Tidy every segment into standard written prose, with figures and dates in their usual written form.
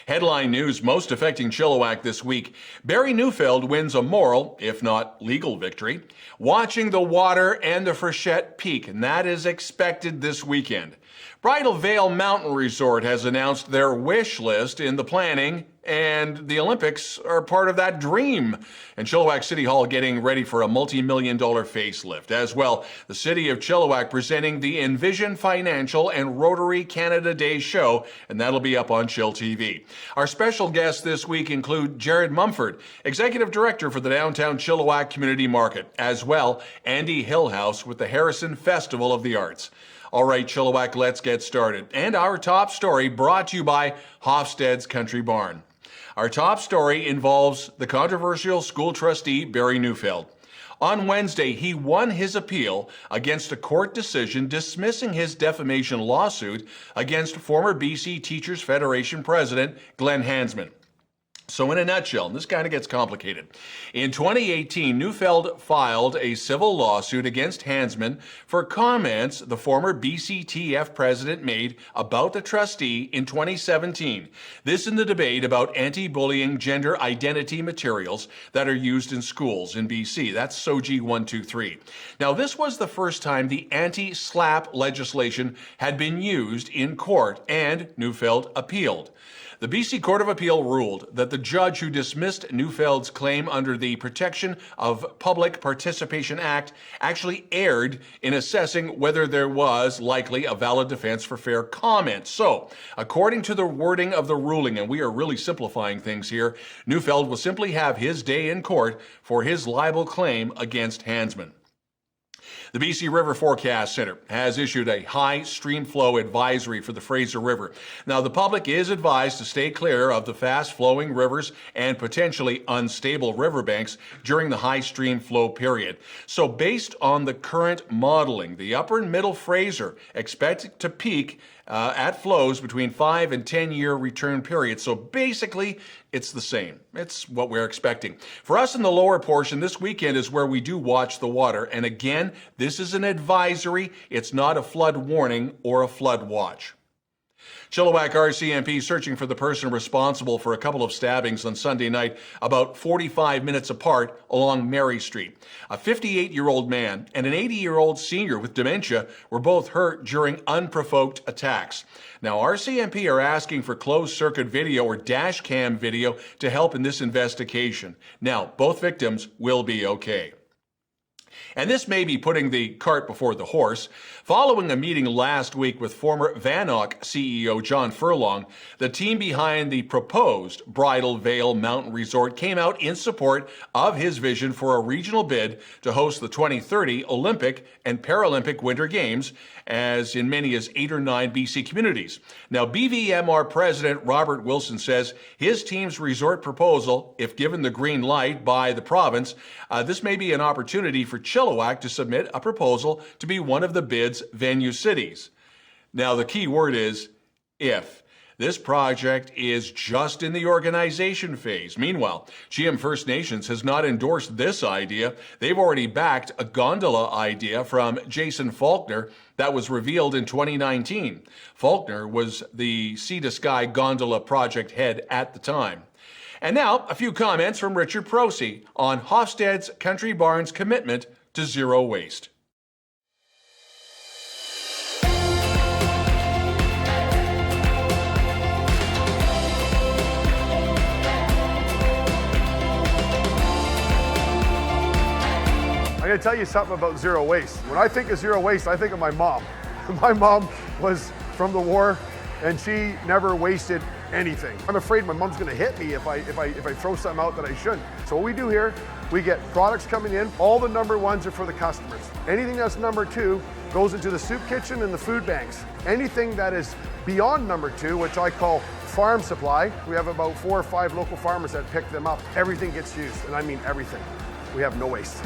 Headline news most affecting Chilliwack this week. Barry Neufeld wins a moral, if not legal victory, watching the water and the Freshet peak, and that is expected this weekend. Bridal Veil Mountain Resort has announced their wish list in the planning, and the Olympics are part of that dream. And Chilliwack City Hall getting ready for a multi-million-dollar facelift. As well, the City of Chilliwack presenting the Envision Financial and Rotary Canada Day show, and that'll be up on chillTV. Our special guests this week include Jared Mumford, Executive Director for the Downtown Chilliwack Community Market, as well Andy Hillhouse with the Harrison Festival of the Arts. All right, Chilliwack, let's get started. And our top story brought to you by Hofstede's Country Barn. Our top story involves the controversial school trustee, Barry Neufeld. On Wednesday, he won his appeal against a court decision dismissing his defamation lawsuit against former BC Teachers Federation President Glenn Hansman. So in a nutshell, and this kind of gets complicated, in 2018, Neufeld filed a civil lawsuit against Hansman for comments the former BCTF president made about the trustee in 2017. This in the debate about anti-bullying gender identity materials that are used in schools in BC. That's SOGI 123. Now, this was the first time the anti-SLAP legislation had been used in court, and Neufeld appealed. The BC Court of Appeal ruled that the judge who dismissed Neufeld's claim under the Protection of Public Participation Act actually erred in assessing whether there was likely a valid defense for fair comment. So, according to the wording of the ruling, and we are really simplifying things here, Neufeld will simply have his day in court for his libel claim against Hansman. The BC River Forecast Center has issued a high stream flow advisory for the Fraser River. Now, the public is advised to stay clear of the fast-flowing rivers and potentially unstable riverbanks during the high stream flow period. So, based on the current modeling, the upper and middle Fraser expect to peak at flows between 5 and 10-year return periods. So basically, it's the same. It's what we're expecting. For us in the lower portion, this weekend is where we do watch the water. And again, this is an advisory. It's not a flood warning or a flood watch. Chilliwack RCMP searching for the person responsible for a couple of stabbings on Sunday night about 45 minutes apart along Mary Street. A 58-year-old man and an 80-year-old senior with dementia were both hurt during unprovoked attacks. Now, RCMP are asking for closed-circuit video or dash cam video to help in this investigation. Now, both victims will be okay. And this may be putting the cart before the horse. Following a meeting last week with former Vanoc CEO John Furlong, the team behind the proposed Bridal Veil Mountain Resort came out in support of his vision for a regional bid to host the 2030 Olympic and Paralympic Winter Games, as in many as 8 or 9 BC communities. Now, BVMR President Robert Wilson says his team's resort proposal, if given the green light by the province, this may be an opportunity for Chilliwack to submit a proposal to be one of the bid's venue cities. Now, the key word is if. This project is just in the organization phase. Meanwhile, GM First Nations has not endorsed this idea. They've already backed a gondola idea from Jason Faulkner that was revealed in 2019. Faulkner was the Sea to Sky gondola project head at the time. And now, a few comments from Richard Prosey on Hofstede's Country Barn's commitment to zero waste. I'm going to tell you something about zero waste. When I think of zero waste, I think of my mom. My mom was from the war, and she never wasted anything. I'm afraid my mom's going to hit me if I throw something out that I shouldn't. So what we do here, we get products coming in. All the number ones are for the customers. Anything that's number 2 goes into the soup kitchen and the food banks. Anything that is beyond number 2, which I call farm supply, we have about 4 or 5 local farmers that pick them up. Everything gets used, and I mean everything. We have no waste.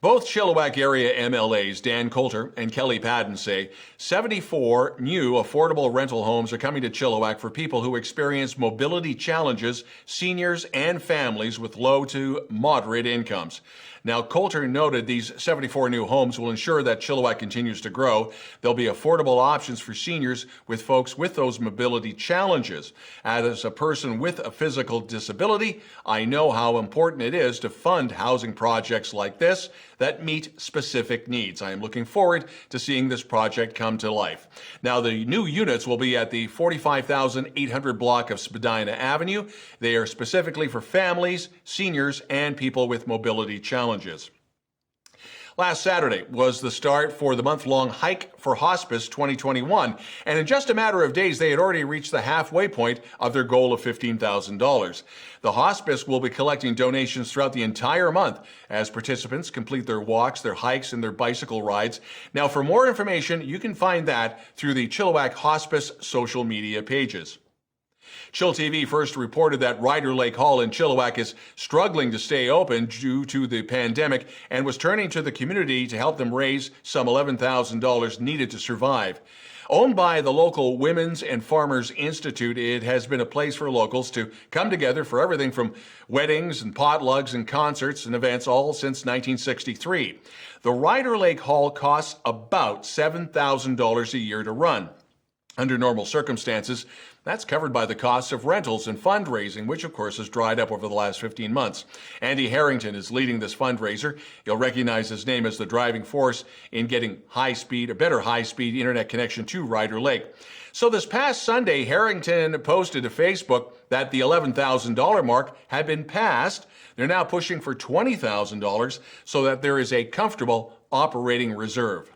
Both Chilliwack area MLAs, Dan Coulter and Kelly Padden, say 74 new affordable rental homes are coming to Chilliwack for people who experience mobility challenges, seniors, and families with low to moderate incomes. Now, Coulter noted these 74 new homes will ensure that Chilliwack continues to grow. There'll be affordable options for seniors with folks with those mobility challenges. As a person with a physical disability, I know how important it is to fund housing projects like this that meet specific needs. I am looking forward to seeing this project come to life. Now, the new units will be at the 45,800 block of Spadina Avenue. They are specifically for families, seniors, and people with mobility challenges. Last Saturday was the start for the month-long Hike for Hospice 2021, and in just a matter of days, they had already reached the halfway point of their goal of $15,000. The hospice will be collecting donations throughout the entire month as participants complete their walks, their hikes, and their bicycle rides. Now, for more information, you can find that through the Chilliwack Hospice social media pages. chillTV first reported that Ryder Lake Hall in Chilliwack is struggling to stay open due to the pandemic and was turning to the community to help them raise some $11,000 needed to survive. Owned by the local Women's and Farmers Institute, it has been a place for locals to come together for everything from weddings and potlucks and concerts and events all since 1963. The Ryder Lake Hall costs about $7,000 a year to run. Under normal circumstances, that's covered by the costs of rentals and fundraising, which of course has dried up over the last 15 months. Andy Harrington is leading this fundraiser. You'll recognize his name as the driving force in getting a better high-speed internet connection to Ryder Lake. So this past Sunday, Harrington posted to Facebook that the $11,000 mark had been passed. They're now pushing for $20,000 so that there is a comfortable operating reserve.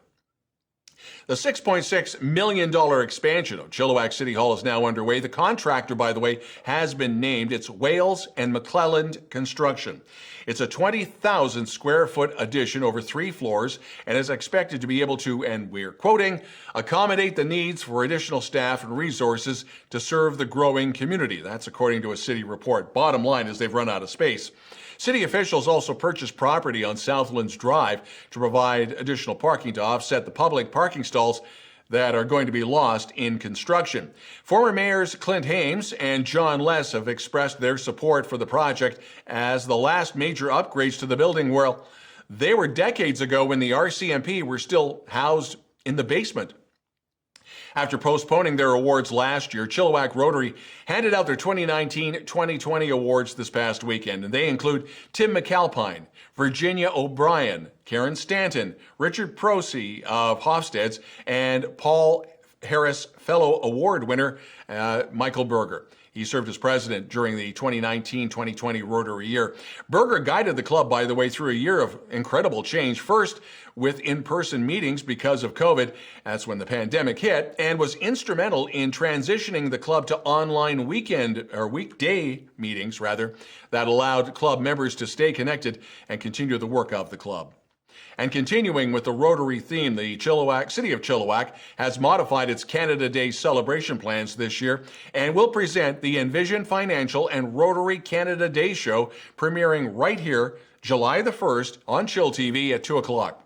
The $6.6 million expansion of Chilliwack City Hall is now underway. The contractor, by the way, has been named. It's Wales and McClelland Construction. It's a 20,000 square foot addition over 3 floors and is expected to be able to, and we're quoting, accommodate the needs for additional staff and resources to serve the growing community. That's according to a city report. Bottom line is they've run out of space. City officials also purchased property on Southlands Drive to provide additional parking to offset the public parking stalls that are going to be lost in construction. Former mayors Clint Hames and John Less have expressed their support for the project as the last major upgrades to the building they were decades ago when the RCMP were still housed in the basement. After postponing their awards last year, Chilliwack Rotary handed out their 2019-2020 awards this past weekend, and they include Tim McAlpine, Virginia O'Brien, Karen Stanton, Richard Prosey of Hofstede's, and Paul Harris Fellow Award winner Michael Berger. He served as president during the 2019-2020 Rotary year. Berger guided the club, by the way, through a year of incredible change. First, with in-person meetings because of COVID. That's when the pandemic hit, and was instrumental in transitioning the club to online weekday meetings, that allowed club members to stay connected and continue the work of the club. And continuing with the Rotary theme, the City of Chilliwack has modified its Canada Day celebration plans this year and will present the Envision Financial and Rotary Canada Day show premiering right here, July the 1st on chillTV at 2 o'clock.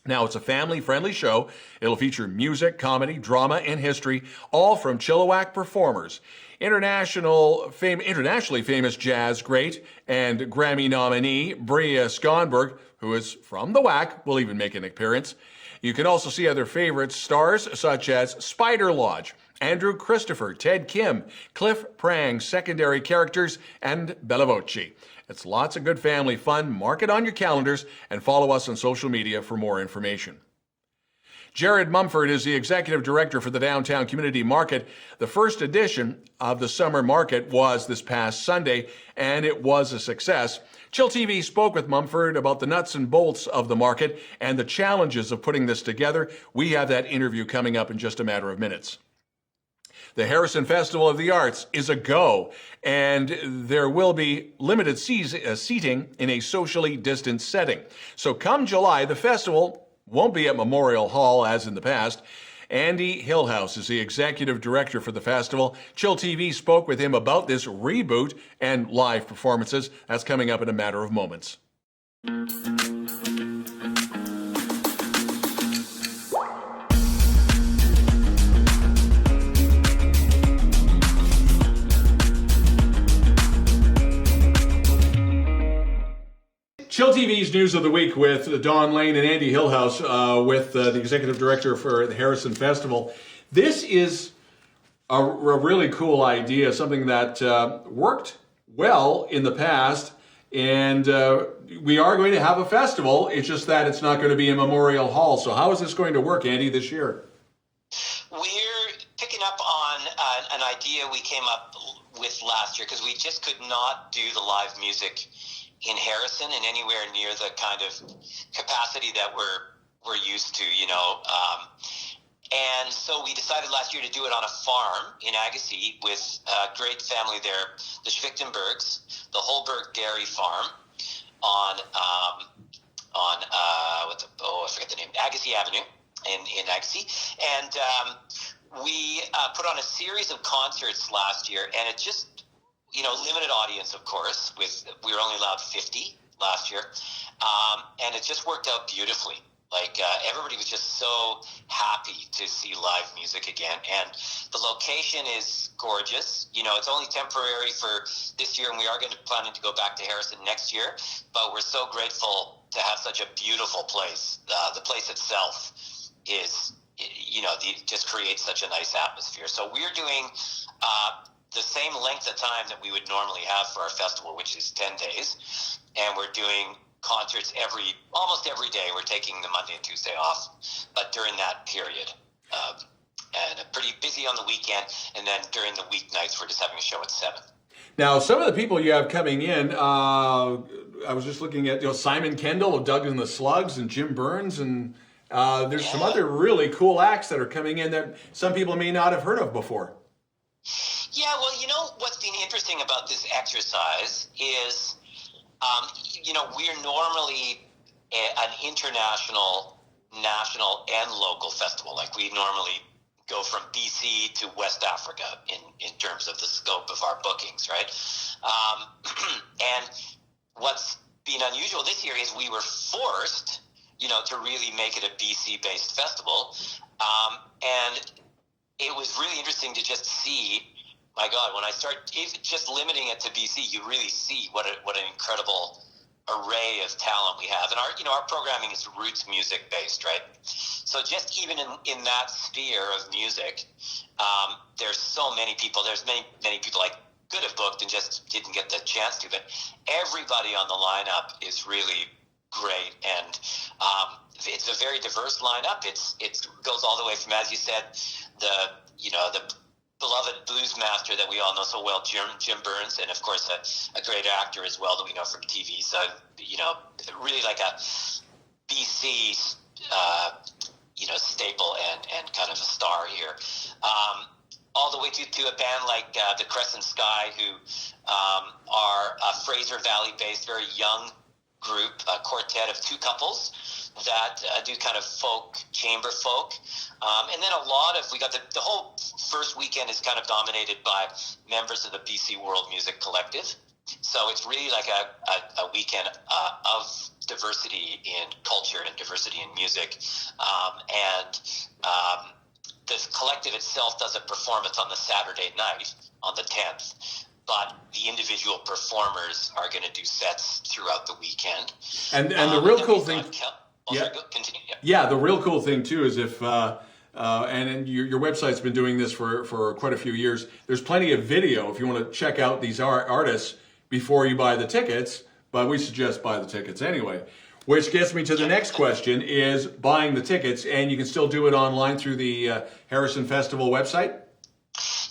Now, it's a family-friendly show. It'll feature music, comedy, drama, and history, all from Chilliwack performers. Internationally famous jazz great and Grammy nominee Bria Skonberg, who is from the WAC, will even make an appearance. You can also see other favorite stars such as Spider Lodge, Andrew Christopher, Ted Kim, Cliff Prang, secondary characters, and Bella Voce. It's lots of good family fun. Mark it on your calendars and follow us on social media for more information. Jared Mumford is the executive director for the Downtown Community Market. The first edition of the summer market was this past Sunday, and it was a success. chillTV spoke with Mumford about the nuts and bolts of the market and the challenges of putting this together. We have that interview coming up in just a matter of minutes. The Harrison Festival of the Arts is a go, and there will be limited seating in a socially distant setting. So come July, the festival won't be at Memorial Hall as in the past. Andy Hillhouse is the executive director for the festival. chillTV spoke with him about this reboot and live performances. That's coming up in a matter of moments. chillTV's News of the Week with Don Lehn and Andy Hillhouse with the Executive Director for the Harrison Festival. This is a really cool idea, something that worked well in the past, and we are going to have a festival. It's just that it's not going to be a memorial hall. So how is this going to work, Andy, this year? We're picking up on an idea we came up with last year, because we just could not do the live music in Harrison in anywhere near the kind of capacity that we're used to, you know. And so we decided last year to do it on a farm in Agassiz with a great family there, the Schwichtenbergs, the Holberg Dairy Farm on I forget the name, Agassiz Avenue in Agassiz. And we put on a series of concerts last year, and it just, you know, limited audience, of course, we were only allowed 50 last year. And it just worked out beautifully. Like, everybody was just so happy to see live music again. And the location is gorgeous. You know, it's only temporary for this year, and we are planning to go back to Harrison next year. But we're so grateful to have such a beautiful place. The place itself is, you know, just creates such a nice atmosphere. So we're doing the same length of time that we would normally have for our festival, which is 10 days. And we're doing concerts almost every day. We're taking the Monday and Tuesday off, but during that period, and pretty busy on the weekend, and then during the weeknights we're just having a show at 7. Now, some of the people you have coming in, I was just looking at, you know, Simon Kendall of Doug and the Slugs and Jim Burns, and there's some other really cool acts that are coming in that some people may not have heard of before. Yeah, well, you know what's been interesting about this exercise is, you know, we're normally an international, national, and local festival. Like, we normally go from BC to West Africa in terms of the scope of our bookings, right? And what's been unusual this year is we were forced, you know, to really make it a BC-based festival. And it was really interesting to just see, my God, when I start just limiting it to BC, you really see what an incredible array of talent we have. And our programming is roots music based, right? So just even in that sphere of music, there's so many people. There's many people I could have booked and just didn't get the chance to. But everybody on the lineup is really great, and it's a very diverse lineup. It goes all the way from, as you said, the beloved blues master that we all know so well, Jim Burns, and of course a great actor as well that we know from TV. So, you know, really like a BC, staple and kind of a star here. All the way to a band like the Crescent Sky, who are a Fraser Valley-based, very young group, a quartet of 2 couples that do kind of folk, chamber folk. And then we got the whole first weekend is kind of dominated by members of the BC World Music Collective. So it's really like a weekend of diversity in culture and diversity in music. The collective itself does a performance on the Saturday night on the 10th. But the individual performers are going to do sets throughout the weekend. And the real cool thing... Continue. Yeah, the real cool thing too is if and your website's been doing this for quite a few years. There's plenty of video if you want to check out these artists before you buy the tickets. But we suggest buy the tickets anyway. Which gets me to the next question: is buying the tickets, and you can still do it online through the Harrison Festival website.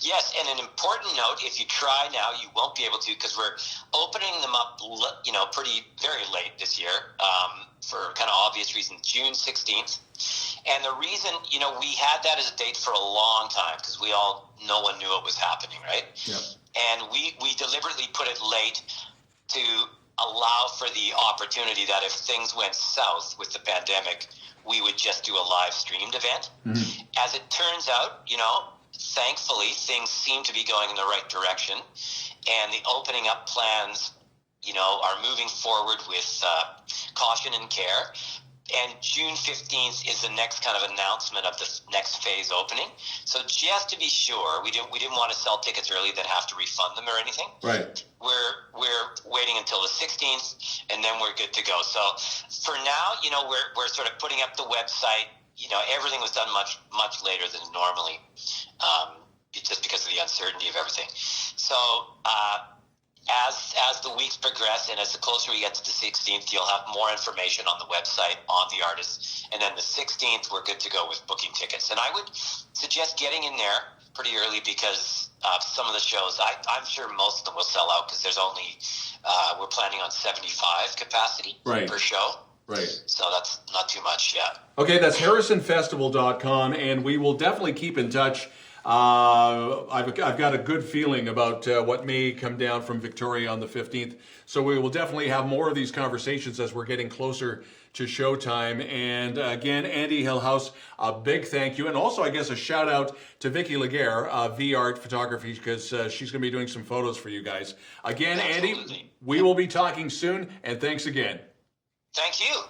Yes, and an important note: if you try now, you won't be able to, because we're opening them up, very late this year, for kind of obvious reasons, June 16th. And the reason, we had that as a date for a long time, because no one knew what was happening, right? Yep. And we deliberately put it late to allow for the opportunity that if things went south with the pandemic, we would just do a live streamed event. Mm-hmm. As it turns out, thankfully, things seem to be going in the right direction, and the opening up plans, are moving forward with caution and care. and June 15th is the next kind of announcement of the next phase opening. So just to be sure, we didn't want to sell tickets early that have to refund them or anything. Right. We're waiting until the 16th, and then we're good to go. So for now, we're sort of putting up the website. Everything was done much later than normally, just because of the uncertainty of everything. So as the weeks progress and as the closer we get to the 16th, you'll have more information on the website on the artists. And then the 16th, we're good to go with booking tickets. And I would suggest getting in there pretty early because some of the shows, I'm sure most of them will sell out because there's only, we're planning on 75 capacity per show. Right. So that's not too much yet. Okay, that's harrisonfestival.com, and we will definitely keep in touch. I've got a good feeling about what may come down from Victoria on the 15th. So we will definitely have more of these conversations as we're getting closer to showtime. And again, Andy Hillhouse, a big thank you. And also, I guess, a shout out to Vicky Laguerre, V-Art Photography, because she's going to be doing some photos for you guys. Again, Absolutely. Andy, we will be talking soon, and thanks again. Thank you.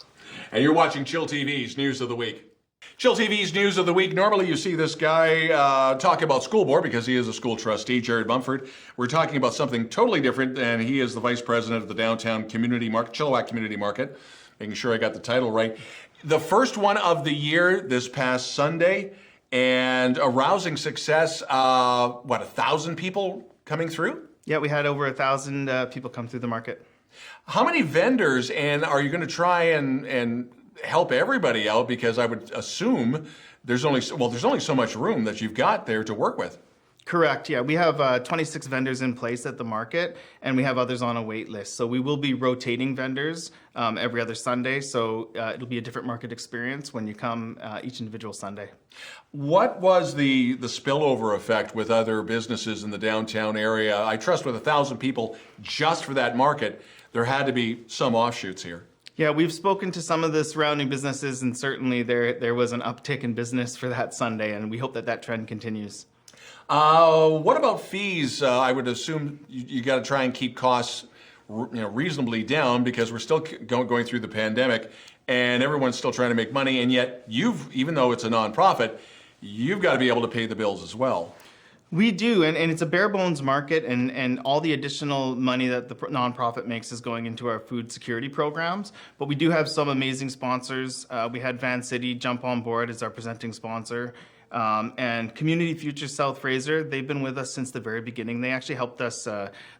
And you're watching Chill TV's News of the Week. Chill TV's News of the Week. Normally you see this guy talk about school board because he is a school trustee, Jared Mumford. We're talking about something totally different, and he is the vice president of the downtown community market, Chilliwack Community Market. Making sure I got the title right. The first one of the year this past Sunday, and a rousing success. 1,000 people coming through? Yeah, we had over 1,000 people come through the market. How many vendors, and are you going to try and help everybody out? Because I would assume there's only so much room that you've got there to work with. Correct, yeah. We have 26 vendors in place at the market, and we have others on a wait list. So we will be rotating vendors every other Sunday, so it'll be a different market experience when you come each individual Sunday. What was the spillover effect with other businesses in the downtown area? I trust with 1,000 people just for that market, there had to be some offshoots here. Yeah, we've spoken to some of the surrounding businesses, and certainly there was an uptick in business for that Sunday, and we hope that trend continues. What about fees? I would assume you got to try and keep costs reasonably down because we're still going through the pandemic and everyone's still trying to make money, and yet even though it's a nonprofit, you've got to be able to pay the bills as well. We do, and it's a bare bones market, and all the additional money that the nonprofit makes is going into our food security programs. But we do have some amazing sponsors. We had Van City jump on board as our presenting sponsor. And Community Future South Fraser, they've been with us since the very beginning. They actually helped us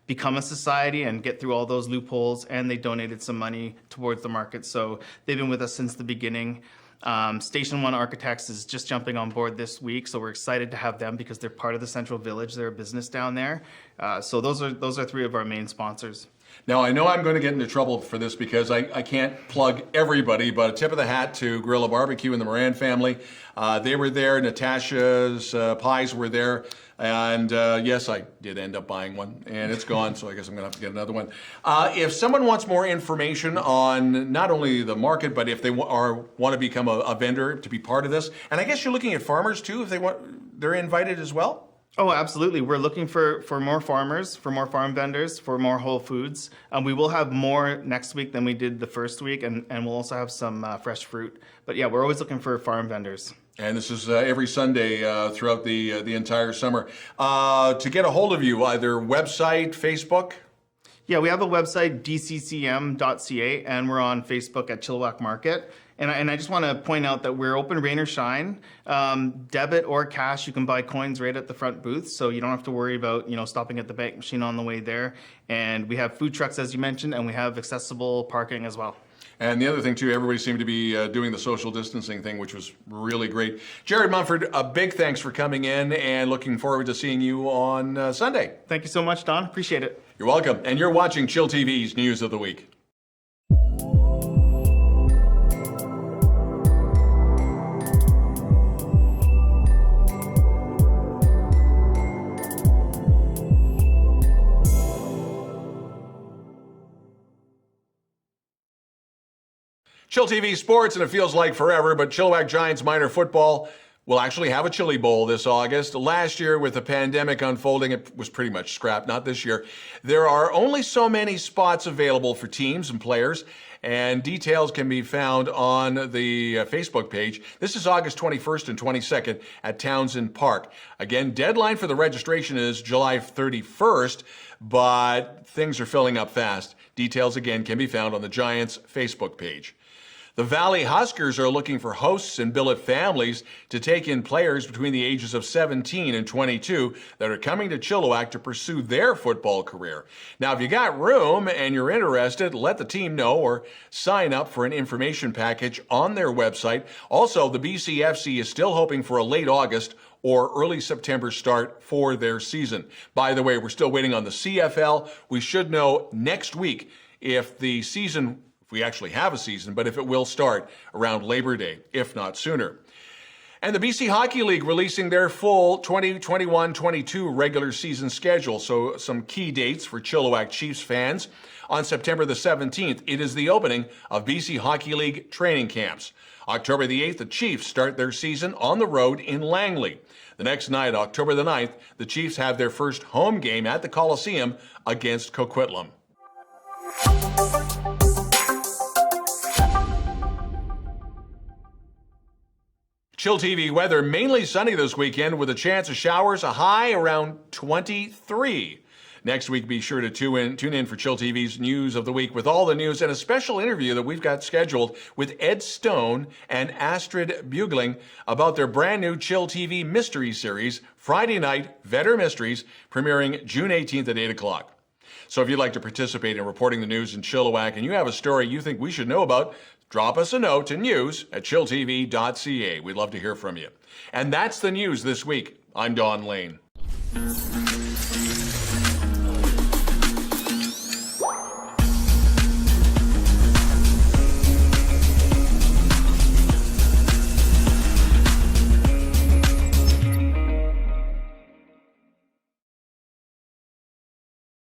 become a society and get through all those loopholes, and they donated some money towards the market. So they've been with us since the beginning. Station One Architects is just jumping on board this week, so we're excited to have them because they're part of the Central Village. They're a business down there. So those are three of our main sponsors. Now, I know I'm going to get into trouble for this because I can't plug everybody, but a tip of the hat to Gorilla Barbecue and the Moran family. They were there. Natasha's pies were there. And yes, I did end up buying one, and it's gone, so I guess I'm going to have to get another one. If someone wants more information on not only the market, but if they want to become a vendor to be part of this, and I guess you're looking at farmers too, if they're invited as well? Oh, absolutely. We're looking for more farmers, for more farm vendors, for more Whole Foods. We will have more next week than we did the first week, and we'll also have some fresh fruit. But yeah, we're always looking for farm vendors. And this is every Sunday throughout the entire summer. To get a hold of you, either website, Facebook? Yeah, we have a website, dccm.ca, and we're on Facebook at Chilliwack Market. And I just want to point out that we're open rain or shine, debit or cash. You can buy coins right at the front booth, so you don't have to worry about stopping at the bank machine on the way there. And we have food trucks, as you mentioned, and we have accessible parking as well. And the other thing, too, everybody seemed to be doing the social distancing thing, which was really great. Jared Mumford, a big thanks for coming in, and looking forward to seeing you on Sunday. Thank you so much, Don. Appreciate it. You're welcome. And you're watching Chill TV's News of the Week. Chill TV Sports, and it feels like forever, but Chilliwack Giants minor football will actually have a Chili Bowl this August. Last year, with the pandemic unfolding, it was pretty much scrapped, not this year. There are only so many spots available for teams and players, and details can be found on the Facebook page. This is August 21st and 22nd at Townsend Park. Again, deadline for the registration is July 31st, but things are filling up fast. Details, again, can be found on the Giants Facebook page. The Valley Huskers are looking for hosts and billet families to take in players between the ages of 17 and 22 that are coming to Chilliwack to pursue their football career. Now, if you got room and you're interested, let the team know or sign up for an information package on their website. Also, the BCFC is still hoping for a late August or early September start for their season. By the way, we're still waiting on the CFL. We should know next week if the season, if we actually have a season, but if it will start around Labor Day, if not sooner. And the BC Hockey League releasing their full 2021-22 regular season schedule. So some key dates for Chilliwack Chiefs fans. On September the 17th, it is the opening of BC Hockey League training camps. October the 8th, the Chiefs start their season on the road in Langley. The next night, October the 9th, the Chiefs have their first home game at the Coliseum against Coquitlam. chillTV weather, mainly sunny this weekend with a chance of showers, a high around 23. Next week, be sure to tune in for chillTV's News of the Week with all the news and a special interview that we've got scheduled with Ed Stone and Astrid Bugling about their brand new chillTV mystery series, Friday Night Vetter Mysteries, premiering June 18th at 8 o'clock. So if you'd like to participate in reporting the news in Chilliwack and you have a story you think we should know about, drop us a note to news@chilltv.ca. We'd love to hear from you. And that's the news this week. I'm Don Lehn.